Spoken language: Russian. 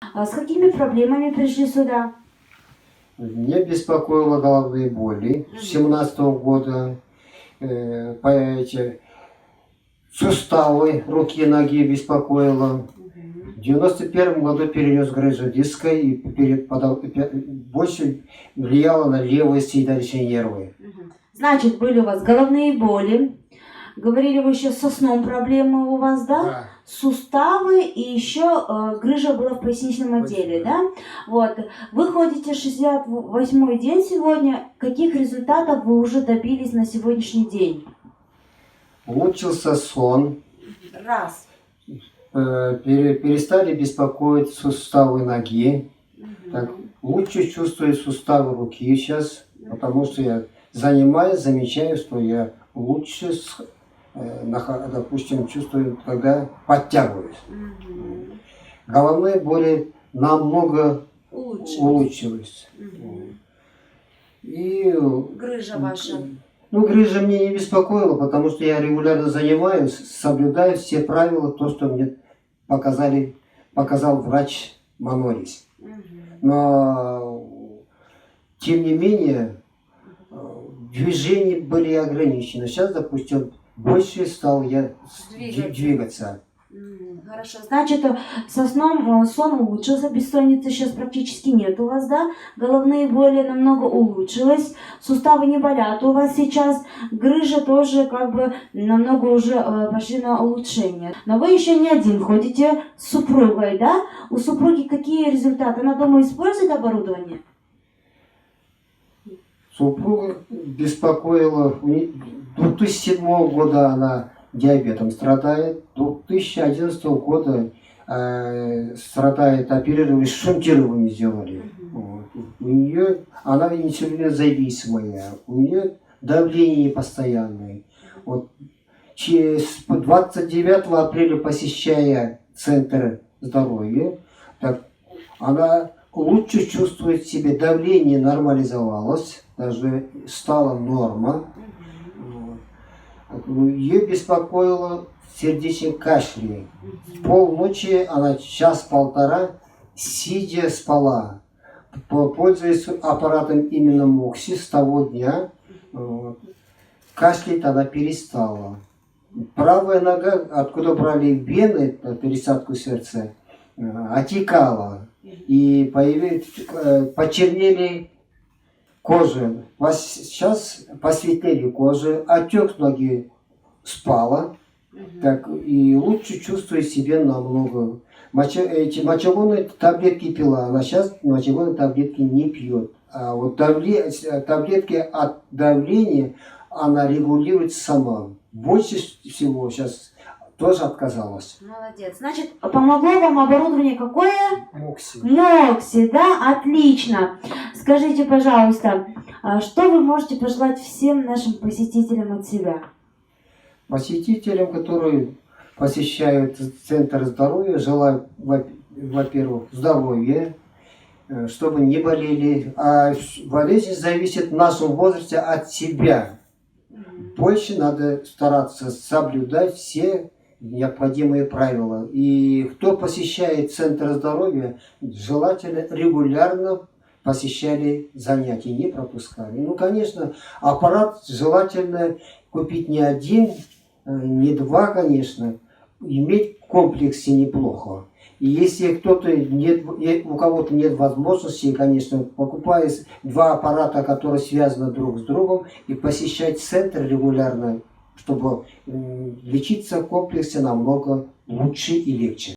А с какими проблемами пришли сюда? Меня беспокоило головные боли с 2017 года, суставы руки и ноги беспокоило. В 91 году перенес грыжу диска и больше влияло на левые седалищные нервы. Значит, были у вас головные боли. Говорили, вы еще со сном проблемы у вас, да? Да. Суставы и еще грыжа была в поясничном отделе, да? Вот. Вы ходите 68-й день сегодня. Каких результатов вы уже добились на сегодняшний день? Улучшился сон. Раз. Перестали беспокоить суставы ноги. Так, лучше чувствую суставы руки сейчас, потому что я занимаюсь, замечаю, что я лучше, допустим, чувствую, когда подтягиваюсь. Головные боли намного улучшились. И Грыжа ваша? грыжа мне не беспокоила, потому что я регулярно занимаюсь, соблюдаю все правила, то, что мне показал врач Манорис. Но, тем не менее, движения были ограничены. Сейчас, допустим, больше стал я двигаться. Хорошо. Значит, со сном сон улучшился, бессонницы сейчас практически нет у вас, да? Головные боли намного улучшилось, суставы не болят у вас сейчас, грыжа тоже как бы намного уже пошли на улучшение. Но вы еще не один ходите с супругой, да? У супруги какие результаты? Она дома использует оборудование? Супруга беспокоила. 2007 года она диабетом страдает. 2011 года страдает, оперировали, шунтирование сделали. Вот. У нее, она инсулинозависимая, у нее давление постоянное. Вот. 29 апреля, посещая Центр здоровья, так, она лучше чувствует себя, давление нормализовалось, даже стала норма. Ее беспокоило сердечное кашляние. Полночи она час-полтора сидя спала. Пользуясь аппаратом именно Мокси с того дня, кашлять она перестала. Правая нога, откуда брали вены, пересадку сердца, отекала. И почернели кожи. Сейчас посветлели кожи, отек с ноги спала. Так, и лучше чувствует себя намного. Эти мочегонные таблетки пила, она сейчас мочегонные таблетки не пьет. А вот таблетки от давления она регулирует сама. Больше всего сейчас тоже отказалась. Молодец. Значит, помогло вам оборудование какое? Мокси. Мокси, да? Отлично. Скажите, пожалуйста, что вы можете пожелать всем нашим посетителям от себя? Посетителям, которые посещают Центр здоровья, желаю, во-первых, здоровья, чтобы не болели. А болезнь зависит в нашем возрасте от себя. Больше надо стараться соблюдать все необходимые правила. И кто посещает Центр здоровья, желательно регулярно посещали занятия, не пропускали. Ну, конечно, аппарат желательно купить не один, не два, конечно, иметь в комплексе неплохо. И если у кого-то нет возможности, конечно, покупая два аппарата, которые связаны друг с другом, и посещать центр регулярно, чтобы лечиться в комплексе намного лучше и легче.